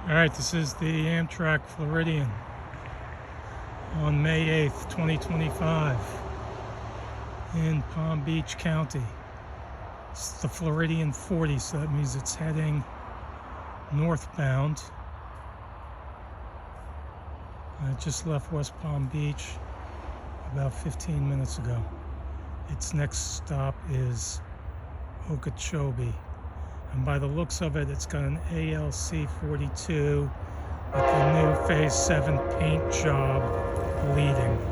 All right, this is the Amtrak Floridian on May 8th, 2025 in Palm Beach County. It's the Floridian40, so that means it's heading northbound. I just left West Palm Beach about 15 minutes ago. Its next stop is Okeechobee. And by the looks of it, it's got an ALC 42 with the new Phase 7 paint job leading.